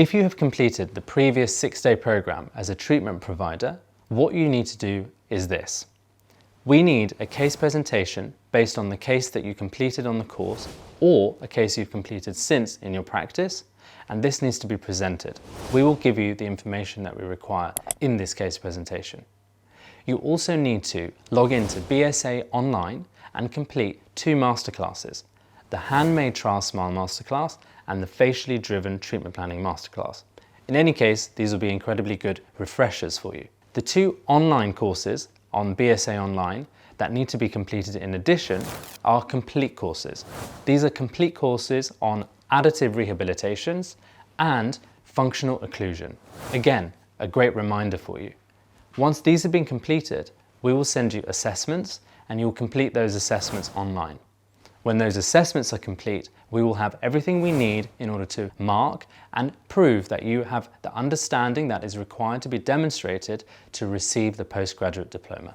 If you have completed the previous 6-day program as a treatment provider, what you need to do is this. We need a case presentation based on the case that you completed on the course or a case you've completed since in your practice, and this needs to be presented. We will give you the information that we require in this case presentation. You also need to log into BSA Online and complete 2 masterclasses, the Handmade Trial Smile Masterclass and the Facially Driven Treatment Planning Masterclass. In any case, these will be incredibly good refreshers for you. The 2 online courses on BSA Online that need to be completed in addition are complete courses. These are complete courses on additive rehabilitations and functional occlusion. Again, a great reminder for you. Once these have been completed, we will send you assessments and you'll complete those assessments online. When those assessments are complete, we will have everything we need in order to mark and prove that you have the understanding that is required to be demonstrated to receive the postgraduate diploma.